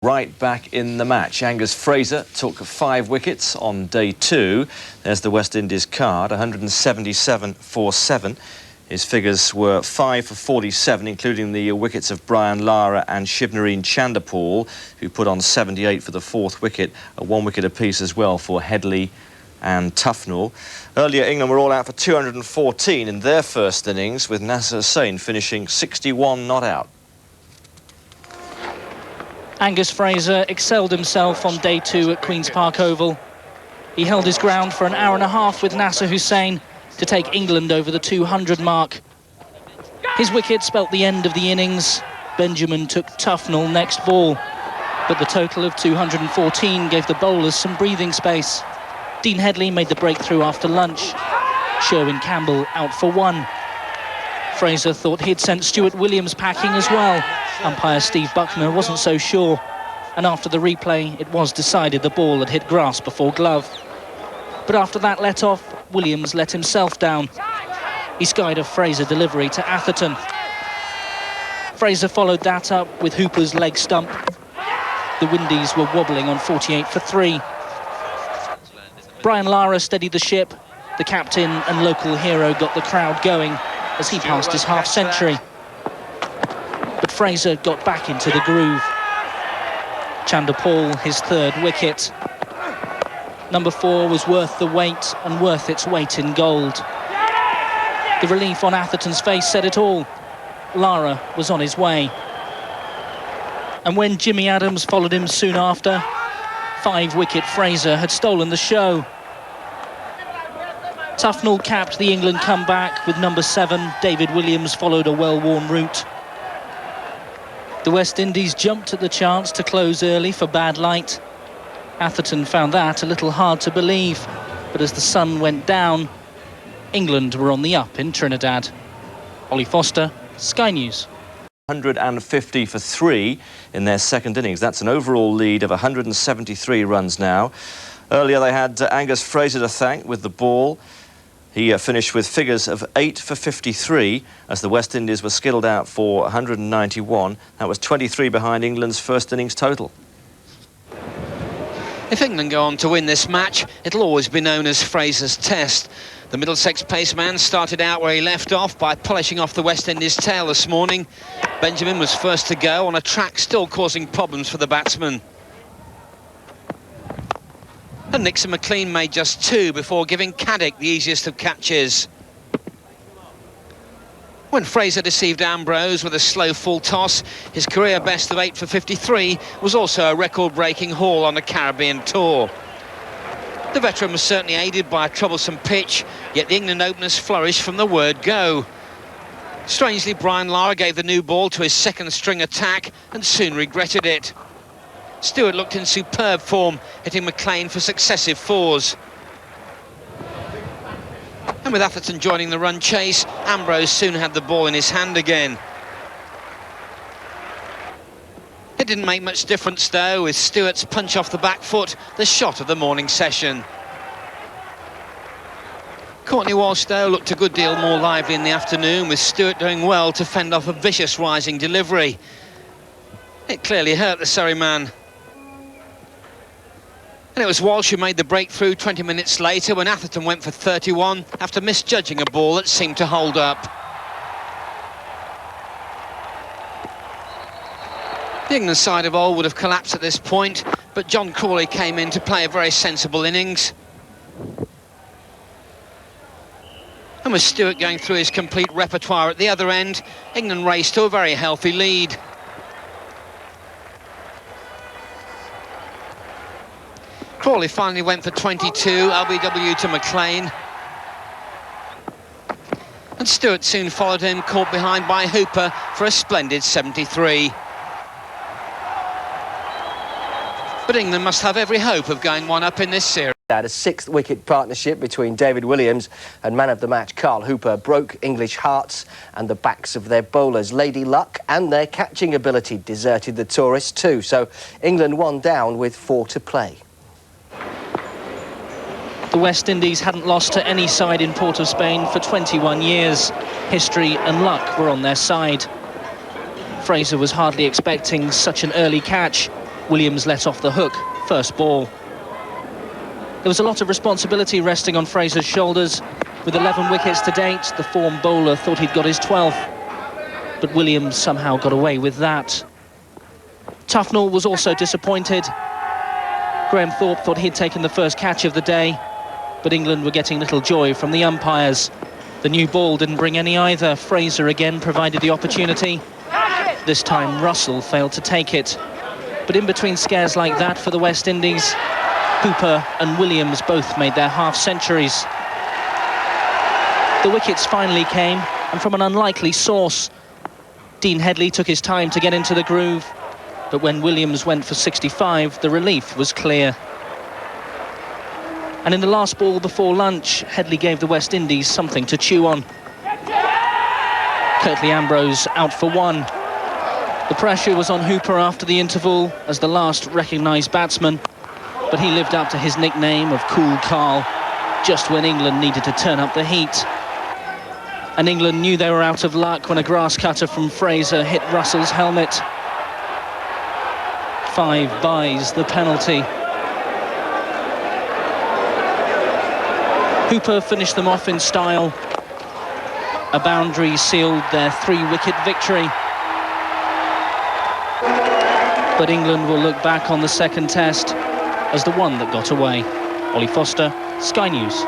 Right back in the match. Angus Fraser took 5 wickets on day 2. There's the West Indies card, 177 for 7. His figures were 5 for 47, including the wickets of Brian Lara and Shivnarine Chanderpaul, who put on 78 for the 4th wicket, a 1 wicket apiece as well for Headley and Tufnell. Earlier, England were all out for 214 in their first innings, with Nasser Hussain finishing 61 not out. Angus Fraser excelled himself on day 2 at Queen's Park Oval. He held his ground for an hour and a half with Nasser Hussain to take England over the 200 mark. His wicket spelt the end of the innings. Benjamin took Tufnell next ball, but the total of 214 gave the bowlers some breathing space. Dean Headley made the breakthrough after lunch. Sherwin Campbell out for 1. Fraser thought he'd sent Stuart Williams packing as well. Umpire Steve Buckner wasn't so sure, and after the replay it was decided the ball had hit grass before glove. But after that let-off, Williams let himself down. He skied a Fraser delivery to Atherton. Fraser followed that up with Hooper's leg stump. The Windies were wobbling on 48 for 3. Brian Lara steadied the ship. The captain and local hero got the crowd going as he passed his half-century. But Fraser got back into the groove. Chanderpaul, his 3rd wicket. Number 4 was worth the wait and worth its weight in gold. The relief on Atherton's face said it all. Lara was on his way. And when Jimmy Adams followed him soon after, 5-wicket Fraser had stolen the show. Tufnell capped the England comeback with number 7. David Williams followed a well-worn route. The West Indies jumped at the chance to close early for bad light. Atherton found that a little hard to believe, but as the sun went down, England were on the up in Trinidad. Ollie Foster, Sky News. 150 for 3 in their second innings. That's an overall lead of 173 runs now. Earlier they had Angus Fraser to thank with the ball. He finished with figures of 8 for 53 as the West Indies were skilled out for 191. That was 23 behind England's first innings total. If England go on to win this match, it'll always be known as Fraser's Test. The Middlesex paceman started out where he left off by polishing off the West Indies' tail this morning. Benjamin was first to go on a track still causing problems for the batsman. And Nixon McLean made just 2 before giving Caddick the easiest of catches. When Fraser deceived Ambrose with a slow full toss, his career best of 8 for 53 was also a record-breaking haul on the Caribbean tour. The veteran was certainly aided by a troublesome pitch, yet the England openers flourished from the word go. Strangely, Brian Lara gave the new ball to his second-string attack and soon regretted it. Stewart looked in superb form, hitting McLean for successive 4s. And with Atherton joining the run chase, Ambrose soon had the ball in his hand again. It didn't make much difference though, with Stewart's punch off the back foot the shot of the morning session. Courtney Walsh though looked a good deal more lively in the afternoon, with Stewart doing well to fend off a vicious rising delivery. It clearly hurt the Surrey man. And it was Walsh who made the breakthrough 20 minutes later when Atherton went for 31 after misjudging a ball that seemed to hold up. The England side of old would have collapsed at this point, but John Crawley came in to play a very sensible innings. And with Stewart going through his complete repertoire at the other end, England raced to a very healthy lead. Crawley finally went for 22, LBW to McLean. And Stewart soon followed him, caught behind by Hooper for a splendid 73. But England must have every hope of going 1 up in this series. A 6th-wicket partnership between David Williams and man of the match Carl Hooper broke English hearts and the backs of their bowlers. Lady Luck and their catching ability deserted the tourists too, so England 1 down with 4 to play. The West Indies hadn't lost to any side in Port of Spain for 21 years. History and luck were on their side. Fraser was hardly expecting such an early catch. Williams let off the hook, first ball. There was a lot of responsibility resting on Fraser's shoulders. With 11 wickets to date, the form bowler thought he'd got his 12th. But Williams somehow got away with that. Tufnell was also disappointed. Graham Thorpe thought he'd taken the first catch of the day, but England were getting little joy from the umpires. The new ball didn't bring any either. Fraser again provided the opportunity. This time Russell failed to take it. But in between scares like that for the West Indies, Hooper and Williams both made their half-centuries. The wickets finally came, and from an unlikely source. Dean Headley took his time to get into the groove, but when Williams went for 65, the relief was clear. And in the last ball before lunch, Headley gave the West Indies something to chew on. Curtly Ambrose out for one. The pressure was on Hooper after the interval as the last recognised batsman, but he lived up to his nickname of Cool Carl, just when England needed to turn up the heat. And England knew they were out of luck when a grass cutter from Fraser hit Russell's helmet. 5 buys the penalty. Hooper finished them off in style. A boundary sealed their 3-wicket victory. But England will look back on the second test as the one that got away. Ollie Foster, Sky News.